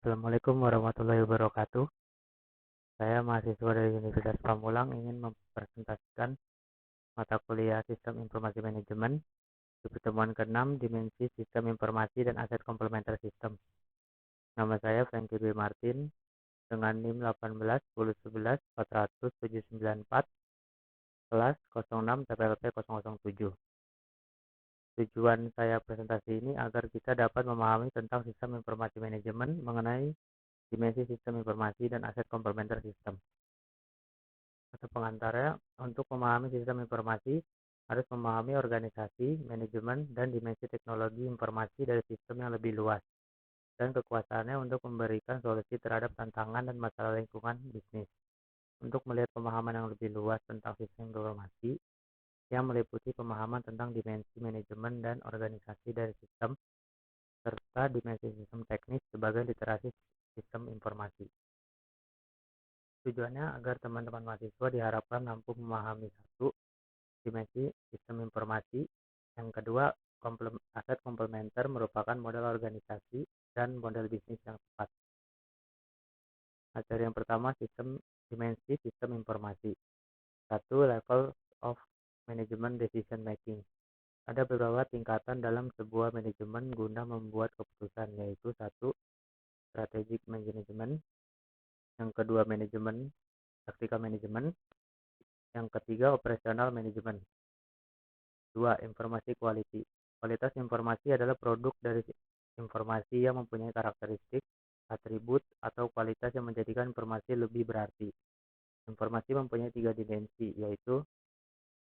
Assalamualaikum warahmatullahi wabarakatuh. Saya mahasiswa dari Universitas Pamulang ingin mempresentasikan mata kuliah Sistem Informasi Manajemen di pertemuan ke-6 Dimensi Sistem Informasi dan Aset Komplementer Sistem. Nama saya Franky B. Martin dengan NIM 18 1011 400 794 kelas 06 TPLP 007. Tujuan saya presentasi ini agar kita dapat memahami tentang sistem informasi manajemen mengenai dimensi sistem informasi dan aset komplementer sistem. Atau pengantarnya, untuk memahami sistem informasi harus memahami organisasi, manajemen, dan dimensi teknologi informasi dari sistem yang lebih luas, dan kekuasaannya untuk memberikan solusi terhadap tantangan dan masalah lingkungan bisnis. Untuk melihat pemahaman yang lebih luas tentang sistem informasi, yang meliputi pemahaman tentang dimensi manajemen dan organisasi dari sistem, serta dimensi sistem teknis sebagai literasi sistem informasi. Tujuannya agar teman-teman mahasiswa diharapkan mampu memahami satu, dimensi sistem informasi, yang kedua, aset komplementer merupakan model organisasi dan model bisnis yang tepat. Materi yang pertama, dimensi sistem informasi. 1. Level of management decision making. Ada beberapa tingkatan dalam sebuah manajemen guna membuat keputusan, yaitu 1. Strategic management, yang kedua tactical management, yang ketiga operational management. 2. Informasi quality. Kualitas informasi adalah produk dari informasi yang mempunyai karakteristik, atribut, atau kualitas yang menjadikan informasi lebih berarti. Informasi mempunyai 3 dimensi, yaitu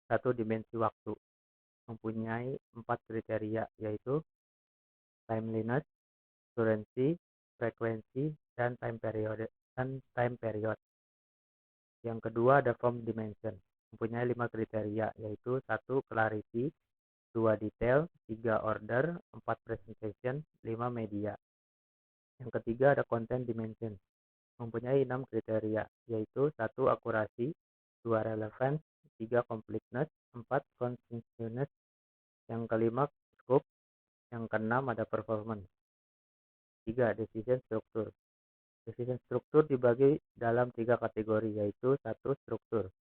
1. Dimensi waktu, mempunyai 4 kriteria, yaitu timeliness, currency, frekuensi, dan time period. Yang kedua ada form dimension, mempunyai 5 kriteria, yaitu 1. Clarity, 2. Detail, 3. Order, 4. Presentation, 5. Media. Yang ketiga ada content dimension, mempunyai 6 kriteria, yaitu 1. Akurasi, 2. Relevance, 3. Completeness, 4. Conciseness, yang kelima scope, yang keenam ada performance. 3. Decision structure. Decision structure dibagi dalam 3 kategori, yaitu 1. Struktur,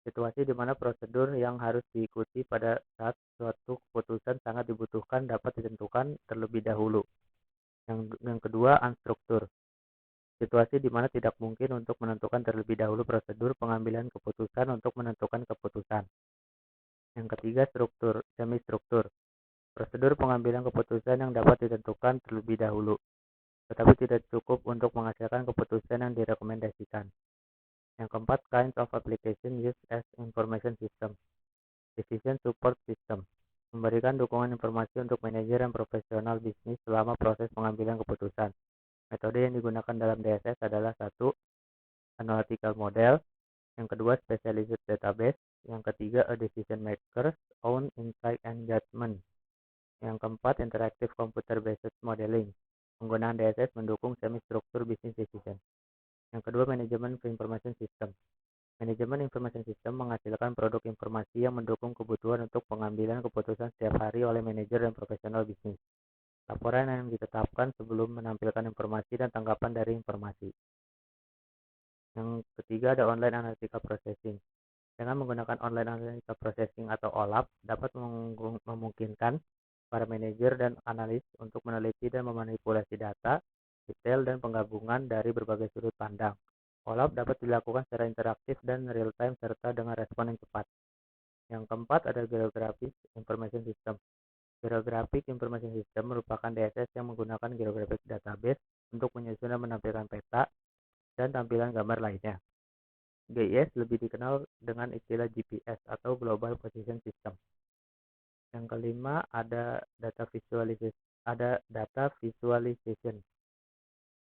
situasi di mana prosedur yang harus diikuti pada saat suatu keputusan sangat dibutuhkan dapat ditentukan terlebih dahulu. Yang kedua, unstruktur, situasi di mana tidak mungkin untuk menentukan terlebih dahulu prosedur pengambilan keputusan untuk menentukan keputusan. Yang ketiga, semi-struktur, prosedur pengambilan keputusan yang dapat ditentukan terlebih dahulu, tetapi tidak cukup untuk menghasilkan keputusan yang direkomendasikan. Yang keempat, kinds of application used as information system. Decision support system, memberikan dukungan informasi untuk manajer dan profesional bisnis selama proses pengambilan keputusan. Metode yang digunakan dalam DSS adalah 1. Analytical model, yang kedua specialized database, yang ketiga a decision maker's own insight and judgment. Yang keempat, interactive computer based modeling. Penggunaan DSS mendukung semi-struktur business decision. Yang kedua, manajemen information system. Manajemen information system menghasilkan produk informasi yang mendukung kebutuhan untuk pengambilan keputusan setiap hari oleh manajer dan profesional bisnis. Laporan yang ditetapkan sebelum menampilkan informasi dan tanggapan dari informasi. Yang ketiga ada online analytical processing. Dengan menggunakan online analytical processing atau OLAP dapat memungkinkan para manajer dan analis untuk meneliti dan memanipulasi data, detail, dan penggabungan dari berbagai sudut pandang. OLAP dapat dilakukan secara interaktif dan real-time serta dengan respon yang cepat. Yang keempat ada Geographic Information System. Geographic Information System merupakan DSS yang menggunakan geographic database untuk menyusun dan menampilkan peta dan tampilan gambar lainnya. GIS lebih dikenal dengan istilah GPS atau Global Position System. Yang kelima ada data visualization.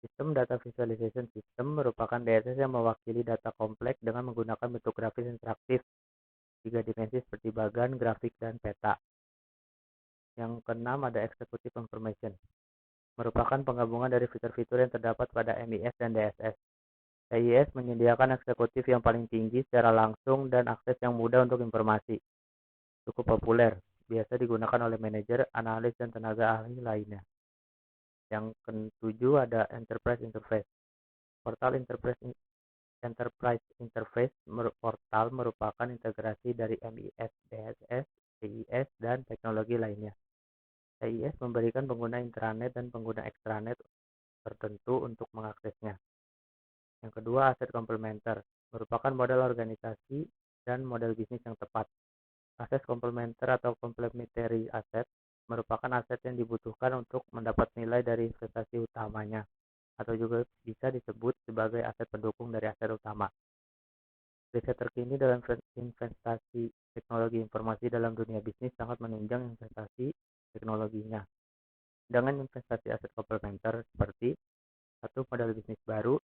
Sistem data visualization system merupakan DSS yang mewakili data kompleks dengan menggunakan bentuk grafis interaktif 3 dimensi seperti bagan, grafik, dan peta. Yang keenam ada executive information, merupakan penggabungan dari fitur-fitur yang terdapat pada MIS dan DSS. CIS menyediakan eksekutif yang paling tinggi secara langsung dan akses yang mudah untuk informasi. Cukup populer, biasa digunakan oleh manajer, analis, dan tenaga ahli lainnya. Yang ketujuh ada enterprise interface. Portal enterprise interface portal merupakan integrasi dari MIS, DSS, CIS, dan teknologi lainnya. CIS memberikan pengguna intranet dan pengguna extranet tertentu untuk mengaksesnya. Yang kedua, aset komplementer merupakan model organisasi dan model bisnis yang tepat. Aset komplementer atau complementary asset merupakan aset yang dibutuhkan untuk mendapat nilai dari investasi utamanya, atau juga bisa disebut sebagai aset pendukung dari aset utama. Riset terkini dalam investasi teknologi informasi dalam dunia bisnis sangat menunjang investasi teknologinya. Dengan investasi aset komplementer seperti satu, modal bisnis baru,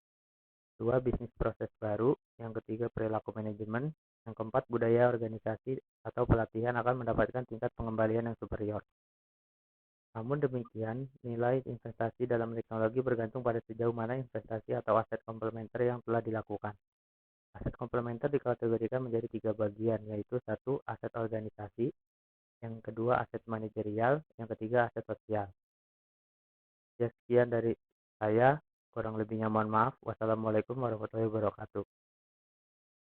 dua, bisnis proses baru, yang ketiga, perilaku manajemen, yang keempat, budaya organisasi atau pelatihan akan mendapatkan tingkat pengembalian yang superior. Namun demikian, nilai investasi dalam teknologi bergantung pada sejauh mana investasi atau aset komplementer yang telah dilakukan. Aset komplementer dikategorikan menjadi 3 bagian, yaitu satu, aset organisasi, yang kedua, aset manajerial, yang ketiga, aset sosial. Ya, sekian dari saya, kurang lebihnya mohon maaf. Wassalamualaikum warahmatullahi wabarakatuh.